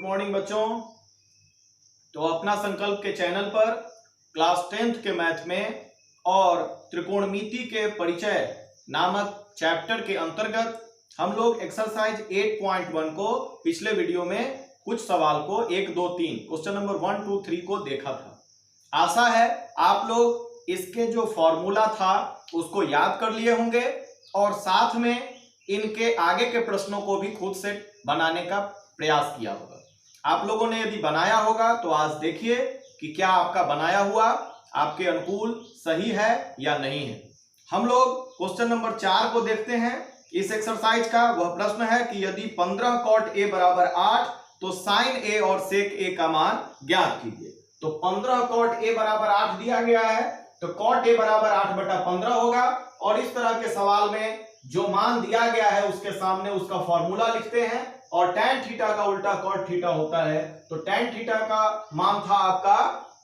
Morning बच्चों। तो अपना संकल्प के चैनल पर क्लास 10th के मैथ में और त्रिकोणमिति के परिचय नामक चैप्टर के अंतर्गत हम लोग एक्सरसाइज 8.1 को पिछले वीडियो में कुछ सवाल को 1, 2, 3 क्वेश्चन नंबर 1, 2, 3 को देखा था। आशा है आप लोग इसके जो फॉर्मूला था उसको याद कर लिए होंगे और साथ में इनके आगे के प्रश्नों को भी खुद से बनाने का प्रयास किया होगा। आप लोगों ने यदि बनाया होगा तो आज देखिए कि क्या आपका बनाया हुआ आपके अनुकूल सही है या नहीं है। हम लोग क्वेश्चन नंबर 4 को देखते हैं। इस एक्सरसाइज का वह प्रश्न है कि यदि 15 cot a बराबर 8 तो sin a और sec a का मान ज्ञात कीजिए। तो 15 cot a बराबर 8 दिया गया है तो cot a बराबर 8/15 होगा और इस तरह के सवाल में जो मान दिया गया है उसके सामने उसका फॉर्मूला लिखते हैं और tan थीटा का उल्टा cot थीटा होता है। तो tan थीटा का मान था आपका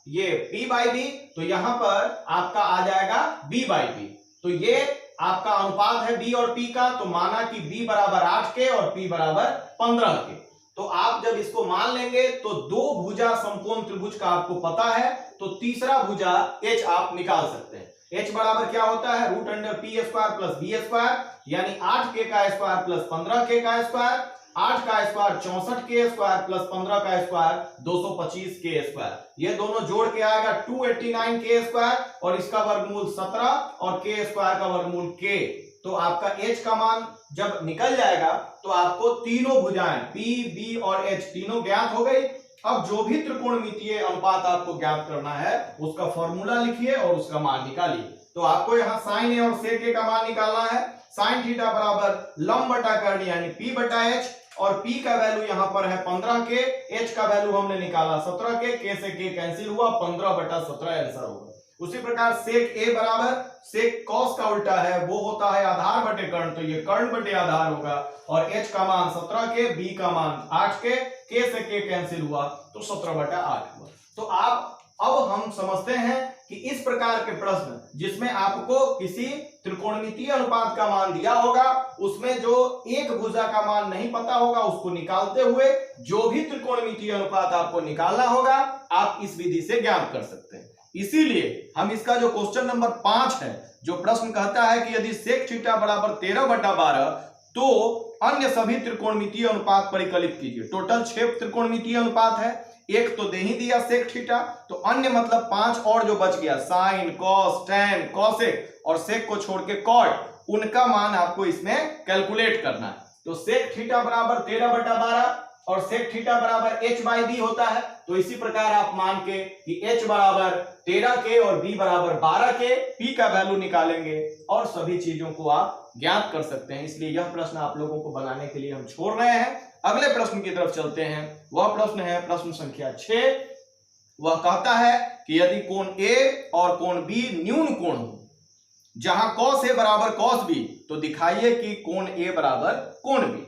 ये p/b, तो यहां पर आपका आ जाएगा b/p। तो ये आपका अनुपात है b और p का, तो माना कि b बराबर 8 के और p बराबर 15 के। तो आप जब इसको मान लेंगे तो दो भुजा समकोण त्रिभुज का आपको पता है, तो तीसरा भुजा h आप निकाल सकते हैं। h बराबर क्या होता है √p² प्लस b², यानी 8k का स्क्वायर प्लस 15k का स्क्वायर। 8 का स्क्वायर 64k स्क्वायर प्लस 15 का स्क्वायर 225k स्क्वायर। ये दोनों जोड़ के आएगा 289k स्क्वायर और इसका वर्गमूल 17 और k स्क्वायर का वर्गमूल k। तो आपका h का मान जब निकल जाएगा तो आपको तीनों भुजाएं p, b और h तीनों ज्ञात हो गई। अब जो भी त्रिकोणमितीय अनुपात आपको ज्ञात करना है उसका फॉर्मूला लिखिए और उसका मान निकालिए। तो आपको यहाँ sin a और sec a का मान निकालना है। sin थीटा बराबर लंब बटा कर्ण यानी p/h और p का वैल्यू यहाँ पर है 15k, h का वैल्यू हमने निकाला 17k, k से k कैंसिल हुआ 15/17 आंसर होगा। उसी प्रकार sec a बराबर sec cos का उल्टा है वो होता है आधार बटे कर्ण, तो ये कर्ण बटे आधार होगा और h का मान 17k, b का मान 8k, k से k कैंसिल हुआ तो 17/8 हुआ। तो अब हम समझते हैं कि इस प्रकार के प्रश्न जिसमें आपको किसी त्रिकोणमितीय अनुपात का मान दिया होगा उसमें जो एक भुजा का मान नहीं पता होगा उसको निकालते हुए जो भी त्रिकोणमितीय अनुपात आपको निकालना होगा आप इस विधि से ज्ञात कर सकते हैं। इसीलिए हम इसका जो क्वेश्चन नंबर 5 है जो प्रश्न कहता है कि यदि sec थीटा बराबर 13/12 तो अन्य सभी त्रिकोणमितीय अनुपात परिकलित कीजिए। टोटल 6 त्रिकोणमितीय अनुपात है, एक तो दे ही दिया sec थीटा, तो अन्य मतलब 5 और जो बच गया sin, cos, tan, cosec और sec को छोड़ के cot, उनका मान आपको इसमें कैलकुलेट करना है। तो sec थीटा बराबर 13/12 और sec थीटा बराबर h/b होता है। तो इसी प्रकार आप मान के कि h बराबर 13k और b बराबर 12k, p का वैल्यू निकालेंगे और सभी चीजों को आप ज्ञात कर सकते हैं। इसलिए यह प्रश्न आप लोगों को बनाने के लिए हम छोड़ रहे हैं। अगले प्रश्न की तरफ चलते हैं। वह प्रश्न है प्रश्न संख्या 6। वह कहता है कि यदि कोण A और कोण B न्यून कोण हो जहां cos A बराबर cos B तो दिखाइए कि कोण A बराबर कोण B।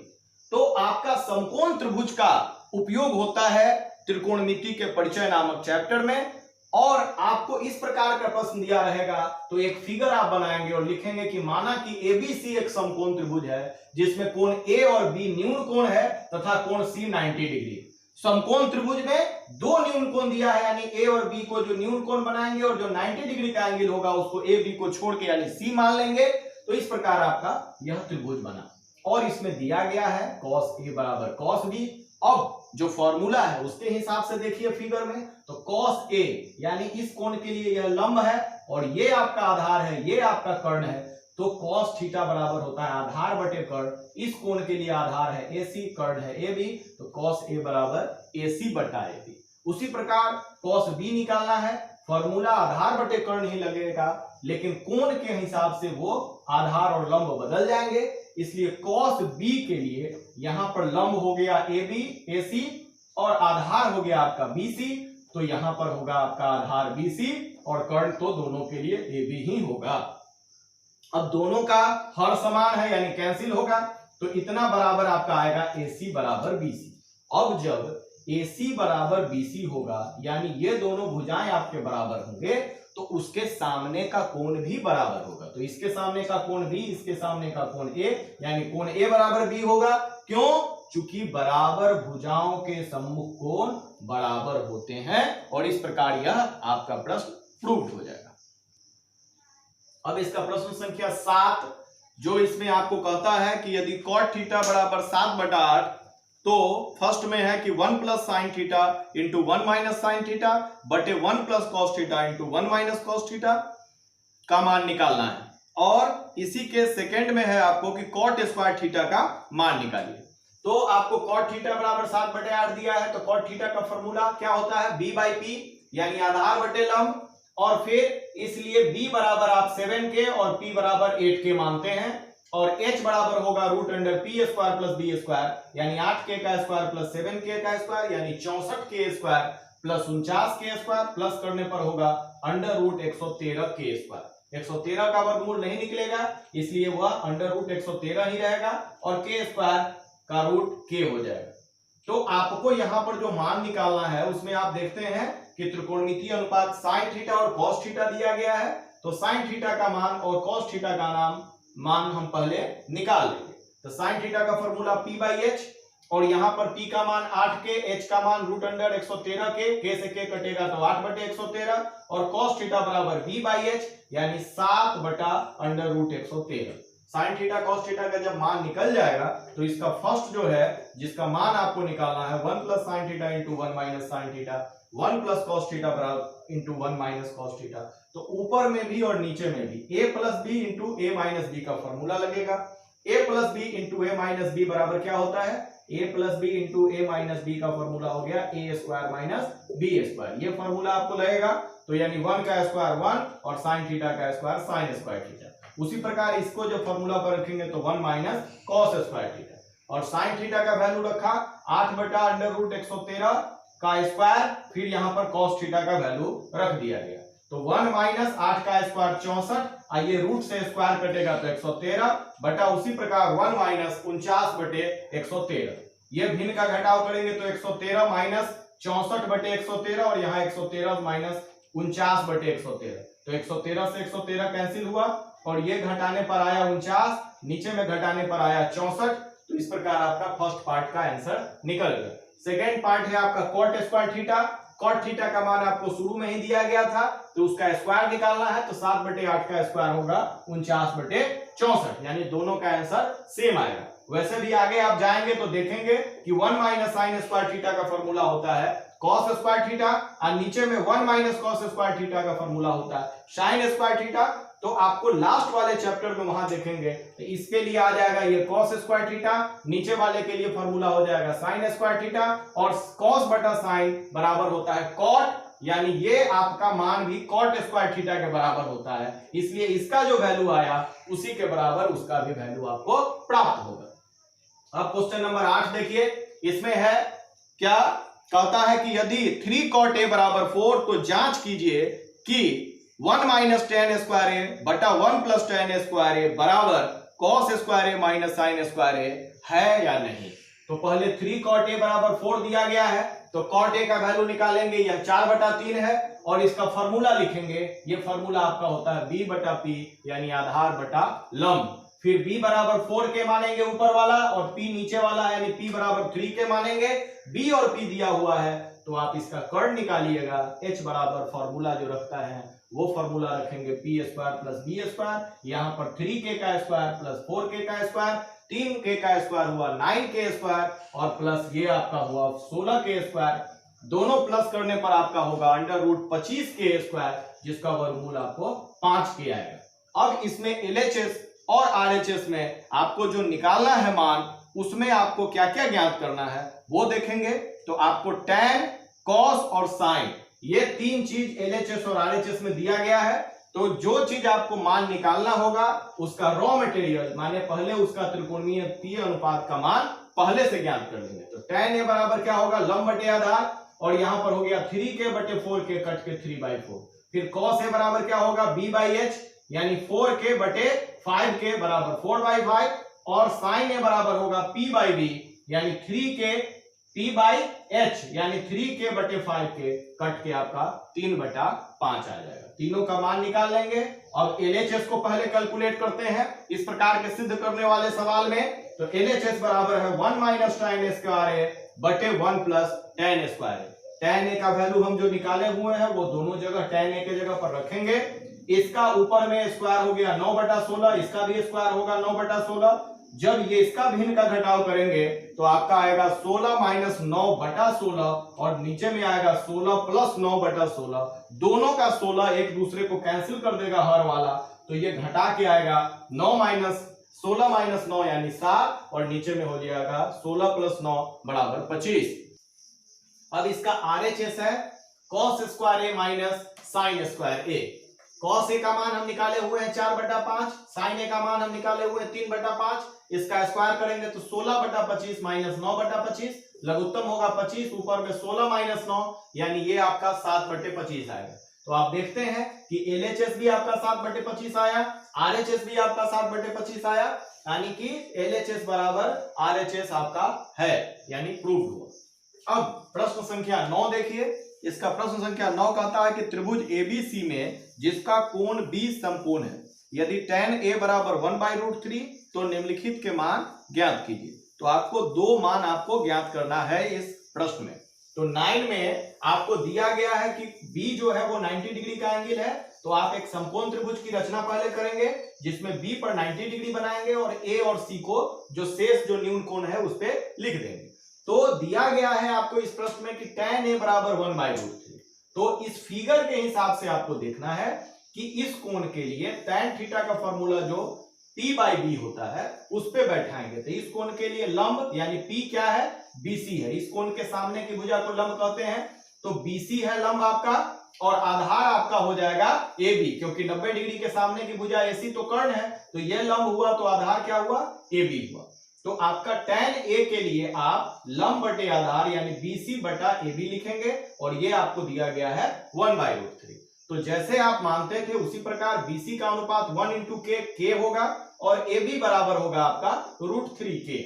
तो आपका समकोण त्रिभुज का उपयोग होता है त्रिकोणमिति के परिचय नामक चैप्टर में और आपको इस प्रकार का प्रश्न दिया रहेगा तो एक फिगर आप बनाएंगे और लिखेंगे कि माना कि ABC एक समकोण त्रिभुज है जिसमें कोण A और B न्यून कोण है तथा कोण C 90 डिग्री। समकोण त्रिभुज में दो न्यून कोण दिया है यानी A और B को जो न्यून कोण बनाएंगे और जो 90 डिग्री का एंगल होगा उसको A B को छोड़ के यानी C मान लेंगे। तो इस प्रकार आपका यह त्रिभुज बना और इसमें दिया गया है cos A बराबर cos B। अब जो फॉर्मूला है उसके हिसाब से देखिए फिगर में, तो cos A यानी इस कोण के लिए यह लंब है और ये आपका आधार है, ये आपका कर्ण है, तो cos थीटा बराबर होता है आधार बटे कर्ण। इस कोण के लिए आधार है AC, कर्ण है AB, तो cos A बराबर AC/AB। उसी प्रकार cos B निकालना है, फॉर्मूला आधार बटे कर्ण ही लगेगा लेकिन कोण के हिसाब से वो आधार और लंब बदल जाएंगे। इसलिए cos B के लिए यहां पर लंब हो गया AB AC और आधार हो गया आपका BC, तो यहां पर होगा आपका आधार BC और कर्ण तो दोनों के लिए AB ही होगा। अब दोनों का हर समान है यानी कैंसिल होगा तो इतना बराबर आपका आएगा AC बराबर BC। अब जब AC बराबर BC होगा यानी ये दोनों भुजाएं आपके बराबर होंगे तो उसके सामने का कोण भी बराबर होगा। तो इसके सामने का कोण B, इसके सामने का कोण A यानी कोण A बराबर B होगा। क्यों? चूंकि बराबर भुजाओं के सम्मुख कोण बराबर होते हैं, और इस प्रकार यह आपका प्रश्न प्रूव हो जाएगा। अब इसका प्रश्न संख्या 7, जो इसमें आपको कहता है कि यदि cot थीटा बराबर 7/8, तो फर्स्ट में है कि 1 plus sine theta into 1 minus sine theta बटे 1 plus cos theta into 1 minus cos theta का मान निकालना है, और इसी के सेकंड में है आपको कि cot स्क्वायर थीटा का मान निकालिए। तो आपको cot थीटा बराबर 7/8 दिया है, तो cot थीटा का फॉर्मूला क्या होता है, b बाई पी यानी आधार बटे लंब, और फिर इसलिए b बराबर आप 7 के और p बराबर 8 के मानते हैं, और h बराबर होगा root under P square plus B square यानी 8k का स्क्वायर प्लस 7k का स्क्वायर यानी 64k square plus 49k square, plus करने पर होगा अंडर रूट 113k स्क्वायर। 113 का वर्गमूल नहीं निकलेगा, इसलिए वह अंडर रूट 113 ही रहेगा और k स्क्वायर का रूट k हो जाएगा। तो आपको यहाँ पर जो मान निकालना है उसमें आप देखते हैं कि त्रिकोणमितीय अनुपात साइन थीटा और कॉस थीटा दिया गया है, तो साइन थीटा का मान और कॉस थीटा का मान हम पहले निकाल लेंगे। तो साइन थीटा का फॉर्मूला p बाई एच, और यहाँ पर p का मान 8k, h का मान रूट अंडर 113k, k से k कटेगा तो 8/113, और cos थीटा बराबर v बाई एच यानी 7/√113। साइन थीटा कॉस थीटा का जब मान निकल जाएगा तो इसका फर्स्ट जो है जिसका मान आपको निकालना है 1 plus sine theta into 1 minus sine theta, 1 plus cos theta बराबर इंटू 1 माइनस कॉस थीटा। तो ऊपर में भी और नीचे में भी a plus B into A minus B का फॉर्मूला लगेगा। a plus B into A minus B बराबर क्या होता है, a plus B into A minus B का फॉर्मूला हो गया a square minus B square. ये फॉर्मूला आपको लगेगा, तो यानी 1 का स्क्वायर 1 और साइन थीटा का स्क्वायर साइन स्क्वायर थीटा। उसी प्रकार इसको जब फॉर्मूला पर रखेंगे तो 1 माइनस कॉस स्क्वायर थीटा, और साइन थीटा का वैल्यू रखा 8/√113 का स्क्वायर, फिर यहाँ पर कॉस थीटा का वैल्यू रख दिया गया। तो 1 माइनस 8 का स्क्वायर 64, आइए रूट से स्क्वायर कटेगा तो 113 बटा उसी प्रकार 1 माइनस 49/113। ये भिन्न का घटाव करेंगे तो 113 माइनस 64/113, और यहाँ 113 माइनस 49/113। तो 113 से 113 कैंसिल हुआ, और ये घटाने पर आया 49, नीचे में घटाने पर आया 64। तो इस प्रकार आपका फर्स्ट पार्ट का आंसर निकल गया। सेकेंड पार्ट है आपका cot square theta. Cot theta का मान आपको शुरू में ही दिया गया था, तो उसका स्क्वायर निकालना है, तो 7/8 का स्क्वायर होगा 49/64, यानी दोनों का आंसर सेम आएगा। वैसे भी आगे आप जाएंगे तो देखेंगे कि 1 माइनस साइन स्क्वायर थीटा का फॉर्मूला होता है कॉस स्क्वायर थीटा, और नीचे में 1 माइनस कॉस स्क्वायर थीटा का फॉर्मूला होता है साइन स्क्वायर थीटा। तो आपको लास्ट वाले चैप्टर में वहां देखेंगे तो इसके लिए आ जाएगा ये कॉस स्क्वायर थीटा, नीचे वाले के लिए फॉर्मूला हो जाएगा साइन स्क्वायर थीटा, और कॉस बटा साइन बराबर होता है कॉट, यानी ये आपका मान भी कॉट स्क्वायर थीटा के बराबर होता है, इसलिए इसका जो वैल्यू आया उसी के बराबर उसका भी वैल्यू आपको प्राप्त होगा। अब क्वेश्चन नंबर 8 देखिए, इसमें है क्या कहता है कि यदि 3 cot a बराबर 4, तो जांच कीजिए कि 1 माइनस टेन स्क्वायर ए बटा 1 प्लस टेन स्क्वायर ए बराबर कॉस स्क्वायर ए माइनस साइन स्क्वायर ए है या नहीं। तो पहले 3 cot a बराबर 4 दिया गया है, तो cot a का वैल्यू निकालेंगे, यह 4/3 है, और इसका फॉर्मूला लिखेंगे। ये फॉर्मूला आपका होता है b बटा p यानी आधार बटा लंब। फिर b बराबर 4 के मानेंगे ऊपर वाला, और p नीचे वाला यानी p बराबर 3 के मानेंगे। b और p दिया हुआ है तो आप इसका कर्ण निकालिएगा। h बराबर फॉर्मूला जो रखता है वो फॉर्मूला रखेंगे P square plus B square, यहाँ पर 3k का स्क्वायर प्लस 4k का स्क्वायर, 3k का स्क्वायर हुआ 9k स्क्वायर, और प्लस ये आपका हुआ 16k स्क्वायर। दोनों प्लस करने पर आपका होगा अंडर रूट 25k स्क्वायर, जिसका वर्गमूल आपको 5k आएगा। अब इसमें LHS और RHS में आपको जो निकालना है मान, उसमें आपको क्या क्या ज्ञात करना है वो देखेंगे। तो आपको tan, cos और sin, ये तीन चीज LHS और RHS में दिया गया है। तो जो चीज आपको मान निकालना होगा उसका रॉ मटेरियल माने पहले उसका त्रिकोणमितीय अनुपात का मान पहले से ज्ञात कर लेंगे। तो tan a बराबर क्या होगा, लंब बटे आधार, और यहां पर हो गया 3k बटे 4k कट के 3/4। फिर cos a बराबर क्या होगा, b बाई एच यानी 4k बटे 5k बराबर 4/5, और sin a बराबर होगा p बाई b यानी 3k p बाई h यानी 3k बटे 5k कट के आपका 3/5 आ जाएगा। तीनों का मान निकाल लेंगे। अब LHS को पहले कैलकुलेट करते हैं। इस प्रकार के सिद्ध करने वाले सवाल में तो LHS बराबर है 1 माइनस tan स्क्वायर ए बटे 1 प्लस tan स्क्वायर ए। tan ए का वैल्यू हम जो निकाले हुए हैं वो दोनों जगह tan ए के जगह पर रखेंगे। इसका ऊपर में स्क्वायर हो गया 9/16, इसका भी स्क्वायर होगा 9/16। जब ये इसका भिन्न का घटाव करेंगे तो आपका आएगा 16 माइनस 9/16 और नीचे में आएगा 16 प्लस 9/16। दोनों का 16 एक दूसरे को कैंसिल कर देगा हर वाला, तो ये घटा के आएगा 16 माइनस 9 यानी 7 और नीचे में हो जाएगा 16 प्लस 9 बराबर 25। अब इसका RHS है cos स्क्वायर ए माइनस साइन स्क्वायर ए। cos ए का मान हम निकाले हुए हैं 4/5, साइन ए का मान हम निकाले हुए हैं 3/5। इसका स्क्वायर करेंगे तो 16/25 माइनस 9/25, लघुत्तम होगा 25, ऊपर में 16 माइनस 9 यानी ये आपका 7/25 आएगा। तो आप देखते हैं कि LHS भी आपका 7/25 आया, RHS भी आपका 7/25 आया, यानी कि LHS बराबर RHS आपका है, यानी प्रूव्ड हुआ। अब प्रश्न संख्या 9 देखिए। इसका प्रश्न संख्या 9 कहता है कि त्रिभुज ABC में जिसका कोण B समकोण है, यदि tan A बराबर 1/√3 तो निम्नलिखित के मान ज्ञात कीजिए। तो आपको दो मान आपको ज्ञात करना है इस प्रश्न में। तो 9 में आपको दिया गया है कि B जो है वो 90 डिग्री का एंगल है, तो आप एक समकोण त्रिभुज की रचना पहले करेंगे जिसमें B पर 90 डिग्री बनाएंगे और A और C को जो शेष जो न्यून कोण है उस पे लिख देंगे। तो दिया गया है आपको इस प्रश्न में कि tan A बराबर 1/√3। तो इस फिगर के हिसाब से आपको देखना है कि इस कोण के लिए tan थीटा का फॉर्मूला जो P/B होता है उस पे बैठाएंगे। तो इस कोण के लिए लंब यानी P क्या है, BC है। इस कोण के सामने की भुजा को लंब कहते हैं, तो BC है लंब आपका और आधार आपका हो जाएगा AB, क्योंकि 90 डिग्री के सामने की भुजा AC तो कर्ण है, तो यह लंब हुआ तो आधार क्या हुआ, AB हुआ। तो आपका tan A के लिए आप लंब बटे आधार यानी BC बटा AB लिखेंगे और ये आपको दिया गया है 1/√3। तो जैसे आप मानते थे उसी प्रकार BC का अनुपात 1 × K होगा और AB बराबर होगा आपका √3K।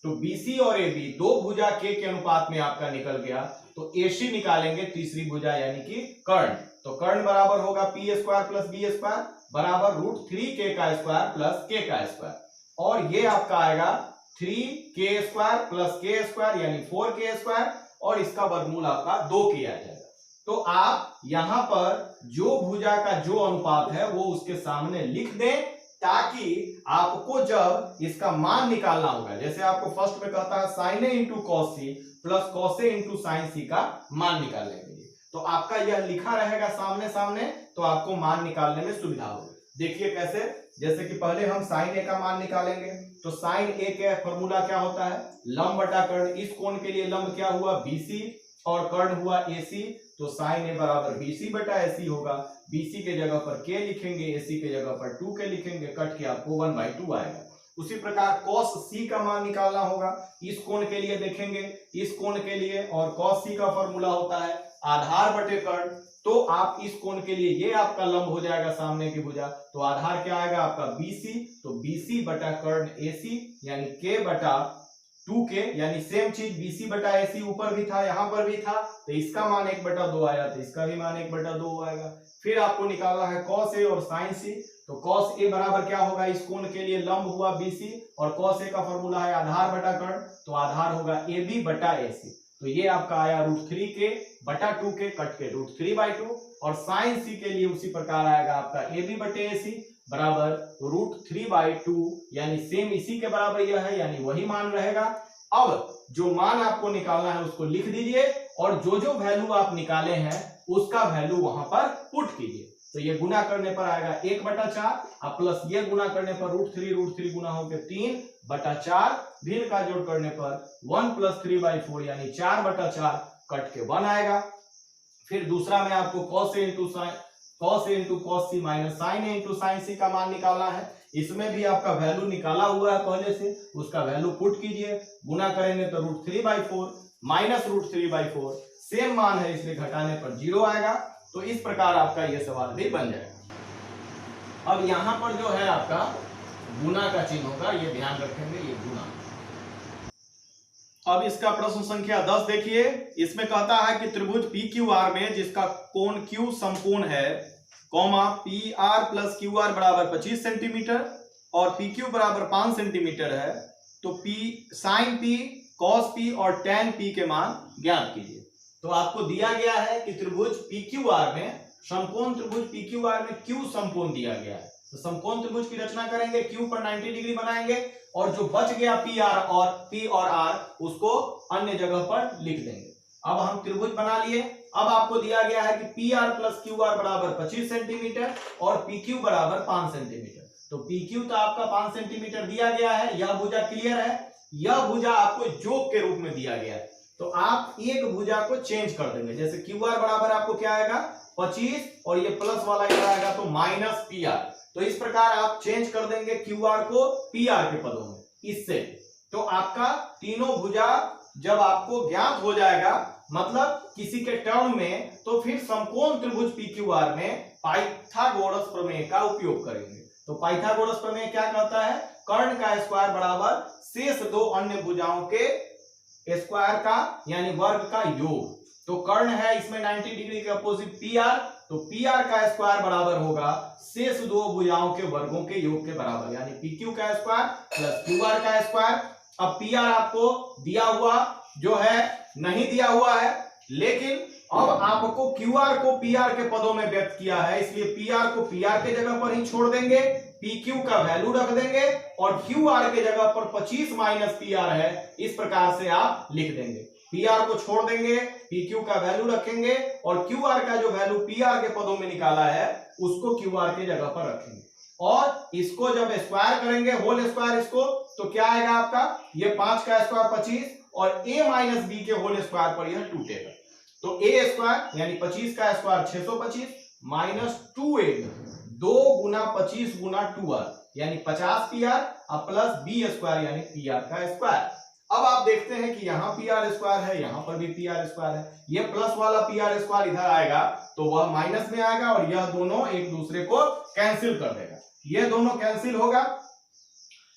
तो BC और AB दो भुजा K के अनुपात में आपका निकल गया, तो AC निकालेंगे तीसरी भुजा यानी कि कर्ण। तो कर्ण बराबर होगा P² प्लस B² बराबर √3K का स्क्वायर प्लस K का स्क्वायर, और ये आपका आएगा 3K² प्लस K² यानी 4K² और इसका वर्गमूल आपका 2 किया जाएगा। तो आप यहां पर जो भुजा का जो अनुपात है वो उसके सामने लिख दें, ताकि आपको जब इसका मान निकालना होगा, जैसे आपको फर्स्ट में कहता है sin A × cos C plus cos A × sin C का मान निकालने के लिए, तो आपका यह लिखा रहेगा सामने सामने, तो आपको मान निकालने में सुविधा होगी। देखिए कैसे, जैसे कि पहले हम sin A का मान निकालेंगे, तो sin A का फॉर्मूला क्या होता है, लंब बटा कर्ण। इस कोण के लिए लंब क्या हुआ, BC और कर्ण हुआ AC, तो sin A बराबर BC बटा AC होगा। BC के जगह पर K लिखेंगे, AC के जगह पर 2K लिखेंगे, कट के आपको 1/2 आएगा। उसी प्रकार cos C का मान निकालना होगा, इस कोण के लिए देखेंगे, इस कोण के लिए, और cos C का फॉर्मूला होता है आधार बटे कर्ण। तो आप इस कोण के लिए ये आपका लंब हो जाएगा सामने की भुजा, तो आधार क्या आएगा आपका BC, तो BC बटा कर्ण AC यानी K बटा 2K, यानी सेम चीज BC बटा AC ऊपर भी था यहां पर भी था, तो इसका मान 1/2 आया, तो इसका भी मान 1/2 आएगा। फिर आपको निकालना है cos A और sin C, तो cos A बराबर क्या होगा, इस कोण के लिए लंब हुआ BC और cos A का फॉर्मूला है आधार बटा कर्ण, तो आधार होगा AB बटा AC, तो ये आपका आया √3K बटा 2K, कट के √3/2, और sin C के लिए उसी प्रकार आएगा आपका AB बटे AC बराबर √3/2, यानी सेम इसी के बराबर यह है, यानी वही मान रहेगा। अब जो मान आपको निकालना है उसको लिख दीजिए और जो जो वैल्यू आप निकाले हैं उसका वैल्यू वहां पर पुट कीजिए। तो ये गुना करने पर आएगा 1/4 प्लस ये गुना करने पर √3 गुना होकर 3/4, भिन्न का जोड़ करने पर 1 + 3/4 यानी 4/4, कट के 1 आएगा। फिर दूसरा में आपको cos A × cos C minus sin A × sin C का मान निकालना है। इसमें भी आपका वैल्यू निकाला हुआ है पहले से, उसका वैल्यू पुट कीजिए, गुना करेंगे तो √3/4 माइनस √3/4, सेम मान है इसलिए घटाने पर 0 आएगा। तो इस प्रकार आपका यह सवाल भी बन जाएगा। अब यहां पर जो है आपका गुना का चिन्ह होगा, ये ध्यान रखेंगे, ये गुना। अब इसका प्रश्न संख्या 10 देखिए। इसमें कहता है कि त्रिभुज PQR में जिसका कोण Q समकोण है, PR + QR बराबर 25 सेंटीमीटर और PQ बराबर 5 सेंटीमीटर है, तो P sin P, cos P और tan P के मान ज्ञात कीजिए। तो आपको दिया गया है कि त्रिभुज PQR में, समकोण त्रिभुज PQR में Q समकोण दिया गया है। तो समकोण त्रिभुज की रचना करेंगे, Q पर 90 डिग्री बनाएंगे और जो बच गया P और R उसको अन्य जगह पर लिख देंगे। अब हम त्रिभुज बना लिए। अब आपको दिया गया है कि PR प्लस QR बराबर 25 सेंटीमीटर और PQ बराबर 5 सेंटीमीटर। तो PQ तो आपका 5 सेंटीमीटर दिया गया है, यह भुजा क्लियर है। यह भुजा आपको जोक के रूप में दिया गया है, तो आप एक भुजा को चेंज कर देंगे। जैसे QR बराबर आपको क्या आएगा 25 और ये प्लस वाला इधर आएगा तो माइनस PR। तो इस प्रकार आप चेंज कर देंगे QR को PR के पदों में इससे। तो आपका तीनों भुजा जब आपको ज्ञात हो जाएगा, मतलब किसी के टर्म में, तो फिर समकोण त्रिभुज PQR में पाइथागोरस प्रमेय का उपयोग करेंगे। तो पाइथागोरस प्रमेय क्या कहता है? कर्ण का स्क्वायर बराबर शेष दो अन्य भुजाओं के स्क्वायर का यानी वर्ग का योग। तो कर्ण है इसमें 90 डिग्री के अपोजिट PR, तो PR का स्क्वायर बराबर होगा शेष दो भुजाओं के वर्गों के योग के बराबर, यानी PQ का स्क्वायर प्लस QR का स्क्वायर। अब PR आपको दिया हुआ जो है नहीं दिया हुआ है, लेकिन अब आपको QR को PR के पदों में व्यक्त किया है, इसलिए PR को PR के जगह पर ही छोड़ देंगे, PQ का वैल्यू रख देंगे और QR के जगह पर 25 माइनस PR है, इस प्रकार से आप लिख देंगे। PR को छोड़ देंगे, PQ का वैल्यू रखेंगे और QR का जो वैल्यू PR के पदों में निकाला है उसको QR के जगह पर रखेंगे और इसको जब स्क्वायर करेंगे, होल स्क्वायर इसको, तो क्या आएगा आपका? ये 5 का स्क्वायर 25 और a माइनस बी के होल स्क्वायर पर यह टूटेगा। तो a स्क्वायर यानी 25 का स्क्वायर 625 माइनस 2ab 2 गुना 25 गुना 2r यानी 50 PR और प्लस b स्क्वायर यानी PR का स्क्वायर। अब आप देखते हैं कि यहाँ PR स्क्वायर है, यहाँ पर भी PR स्क्वायर है, ये प्लस वाला PR स्क्वायर इधर आएगा तो वह माइनस में आएगा और यह दोनों एक दूसरे को कैंसिल कर देगा, ये दोनों कैंसिल होगा।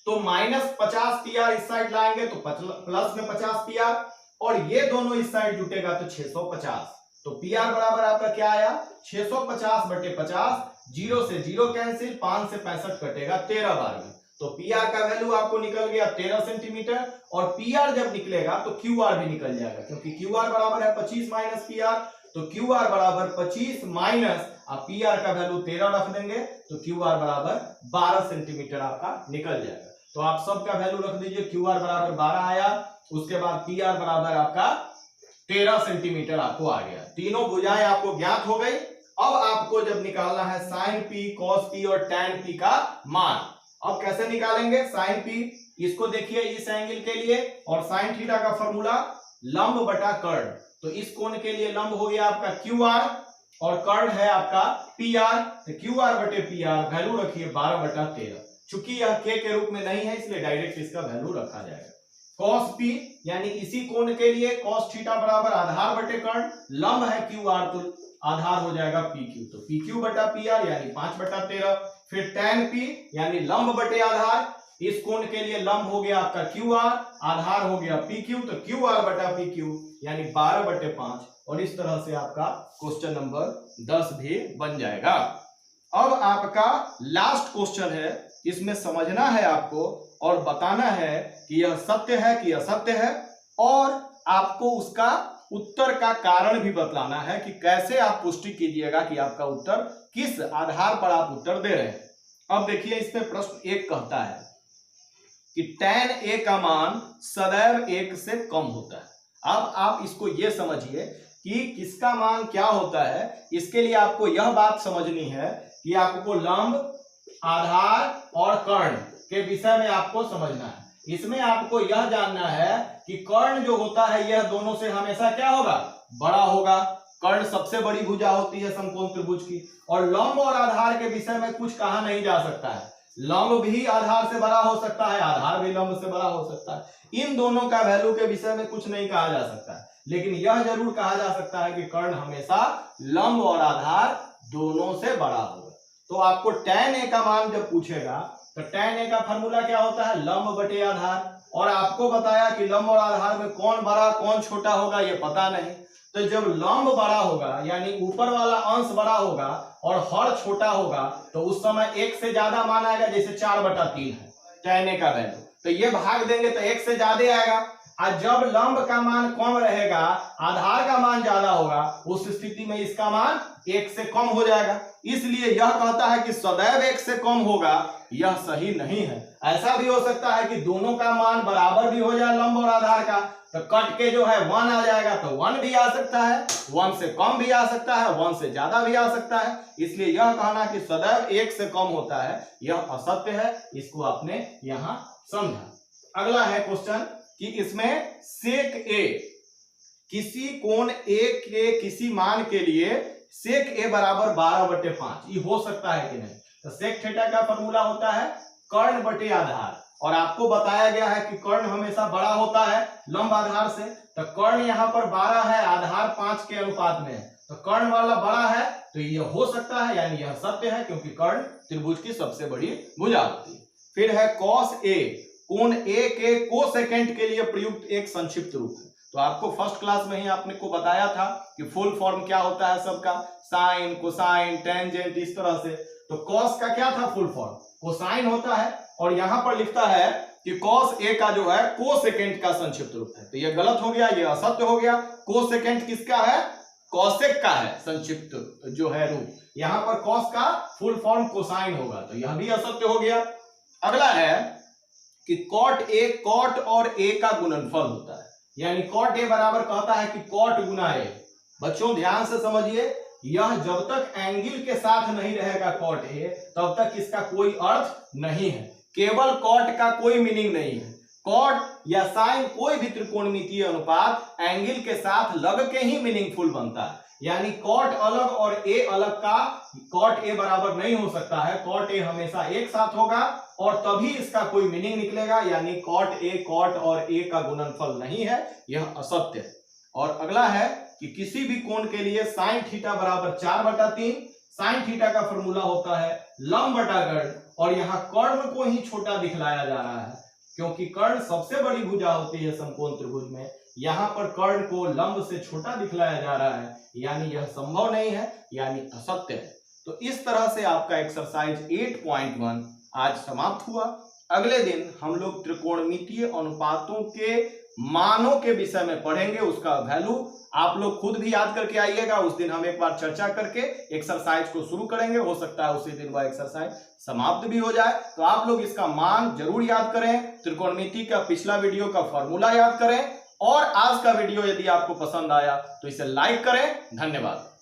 तो माइनस 50 PR इस साइड लाएंगे तो प्लस में 50 PR और ये दोनों इस साइड जुटेगा तो 650। तो PR बराबर आपका क्या आया? 650 बटे 50, 0 से 0 कैंसिल, 5 से 65 कटेगा 13 बार में। तो PR का वैल्यू आपको निकल गया 13 सेंटीमीटर और PR जब निकलेगा तो QR भी निकल जाएगा, क्योंकि QR बराबर है 25 माइनस PR, तो QR बराबर 25 माइनस PR का वैल्यू 13 रख देंगे तो QR बराबर 12 सेंटीमीटर आपका निकल जाएगा। तो आप सबका वैल्यू रख दीजिए, QR बराबर 12 आया, उसके बाद PR बराबर आपका 13 सेंटीमीटर आपको आ गया। तीनों भुजाएं आपको ज्ञात हो गई। अब आपको जब निकालना है sin P, cos P और tan P का मान, अब कैसे निकालेंगे? sin P इसको देखिए इस एंगल के लिए और sin थीटा का फॉर्मूला लंब बटा कर्ण, तो इस कोण के लिए लंब हो गया आपका QR और कर्ण है आपका PR, तो QR बटे PR वैल्यू रखिए 12 बटा 13। चूंकि यह k के रूप में नहीं है इसलिए डायरेक्ट इसका वैल्यू रखा जाएगा। cos P यानी इसी कोण के लिए cos थीटा बराबर आधार बटे कर्ण, लंब है QR तो आधार हो जाएगा PQ, तो PQ बटा PR यानी 5 बटा 13। फिर tan P यानी लंब बटे आधार, इस कोण के लिए लंब हो गया आपका QR, आधार हो गया PQ, तो QR बटा PQ यानी 12 बटे 5 और इस तरह से आपका क्वेश्चन नंबर 10 भी बन जाएगा। अब आपका लास्ट क्वेश्चन है, इसमें समझना है आपको और बताना है कि यह सत्य है कि असत्य है और आपको उसका उत्तर का कारण भी बतलाना है कि कैसे आप पुष्टि कीजिएगा कि आपका उत्तर किस आधार पर आप उत्तर दे रहे हैं। अब देखिए इसमें प्रश्न 1 कहता है कि tan A का मान सदैव 1 से कम होता है। अब आप इसको ये समझिए कि किसका मान क्या होता है, इसके लिए आपको यह बात समझनी है कि आपको लंब, आधार और कर्ण के विषय में आपको समझना है। इसमें आपको यह जानना है कि कर्ण जो होता है यह दोनों से हमेशा क्या होगा? बड़ा होगा। कर्ण सबसे बड़ी भुजा होती है समकोण त्रिभुज की। और लंब और आधार के विषय में कुछ कहा नहीं जा सकता है, लंब भी आधार से बड़ा हो सकता है, आधार भी लंब से बड़ा हो सकता है। इन दोनों का वैल्यू के विषय में कुछ नहीं कहा जा सकता है, लेकिन यह जरूर कहा जा सकता है कि कर्ण हमेशा लंब और आधार दोनों से बड़ा होगा। तो आपको tan A का मान जब पूछेगा तो tan A का फॉर्मूला क्या होता है? लंब बटे आधार। और आपको बताया कि लंब और आधार में कौन बड़ा कौन छोटा होगा ये पता नहीं, तो जब लंब बड़ा होगा यानी ऊपर वाला अंश बड़ा होगा और हर छोटा होगा तो उस समय 1 से ज्यादा मान आएगा, जैसे 4/3 है tan A का वैल्यू, तो ये भाग देंगे तो 1 से ज्यादा आएगा। और जब लंब का मान कम रहेगा, आधार का मान ज्यादा होगा, उस स्थिति में इसका मान 1 से कम हो जाएगा। इसलिए यह कहता है कि सदैव 1 से कम होगा, यह सही नहीं है। ऐसा भी हो सकता है कि दोनों का मान बराबर भी हो जाए, लंब और आधार का, तो कट के जो है 1 आ जाएगा, तो 1 भी आ सकता है, 1 से कम भी आ सकता है, 1 से ज्यादा भी आ सकता है। इसलिए यह कहना कि सदैव 1 से कम होता है, यह असत्य है। इसको आपने यहां समझा। अगला है क्वेश्चन कि इसमें सेक ए, किसी कोण ए के किसी मान के लिए सेक ए बराबर 12/5, ये हो सकता है कि नहीं? तो सेक थीटा का फॉर्मूला होता है कर्ण बटे आधार, और आपको बताया गया है कि कर्ण हमेशा बड़ा होता है लंब आधार से। तो कर्ण यहाँ पर 12 है, आधार 5 के अनुपात में है, तो कर्ण वाला बड़ा है, तो यह हो सकता है, यानी यह सत्य है, क्योंकि कर्ण त्रिभुज की सबसे बड़ी भुजा होती है। फिर है कॉस ए, कोण ए के कोसेकेंट के लिए प्रयुक्त एक संक्षिप्त रूप है। तो आपको फर्स्ट क्लास में ही आपने को बताया था कि फुल फॉर्म क्या होता है सबका, साइन, कोसाइन, टेंजेंट, इस तरह से। तो कॉस का क्या था फुल फॉर्म? कोसाइन होता है, और यहां पर लिखता है कि कॉस ए का जो है कोसेकेंट का संक्षिप्त रूप है। तो यह गलत हो गया, यह असत्य हो गया। कोसेकेंट किसका है? कॉसेक का है संक्षिप्त जो है रूप। यहां पर कॉस का फुल फॉर्म कोसाइन होगा, तो यह भी असत्य हो गया। अगला है कि कॉट ए, कॉट और ए का गुणनफल होता है, यानी कॉट ए बराबर कहता है कि कॉट गुना ए। बच्चों ध्यान से समझिए, यह जब तक एंगल के साथ नहीं रहेगा कॉट ए, तब तक इसका कोई अर्थ नहीं है। केवल कॉट का कोई मीनिंग नहीं है। कॉट या साइन, कोई भी त्रिकोणमितीय अनुपात एंगल के साथ लग के ही मीनिंगफुल बनता है, यानी कॉट अलग और ए अलग का कॉट ए बराबर नहीं हो सकता है। कॉट ए हमेशा एक साथ होगा और तभी इसका कोई मीनिंग निकलेगा, यानी कॉट ए कॉट और ए का गुणनफल नहीं है, यह असत्य है। और अगला है कि किसी भी कोण के लिए साइन थीटा बराबर 4/3। साइन थीटा का फॉर्मूला होता है लंब बटा कर्ण, और यहाँ कर्ण को ही छोटा दिखलाया जा रहा है, क्योंकि कर्ण सबसे बड़ी भुजा होती है समकोण त्रिभुज में। यहाँ पर कर्ण को लंब से छोटा दिखलाया जा रहा है, यानी यह संभव नहीं है, यानी असत्य है। तो इस तरह से आपका एक्सरसाइज 8.1 आज समाप्त हुआ। अगले दिन हम लोग त्रिकोणमितीय अनुपातों के मानों के विषय में पढ़ेंगे, उसका वैल्यू आप लोग खुद भी याद करके आइएगा। उस दिन हम एक बार चर्चा करके एक्सरसाइज को शुरू करेंगे, हो सकता है उसी दिन वह एक्सरसाइज समाप्त भी हो जाए। तो आप लोग इसका मान जरूर याद करें, त्रिकोणमिति का पिछला वीडियो का फॉर्मूला याद करें, और आज का वीडियो यदि आपको पसंद आया तो इसे लाइक करें। धन्यवाद।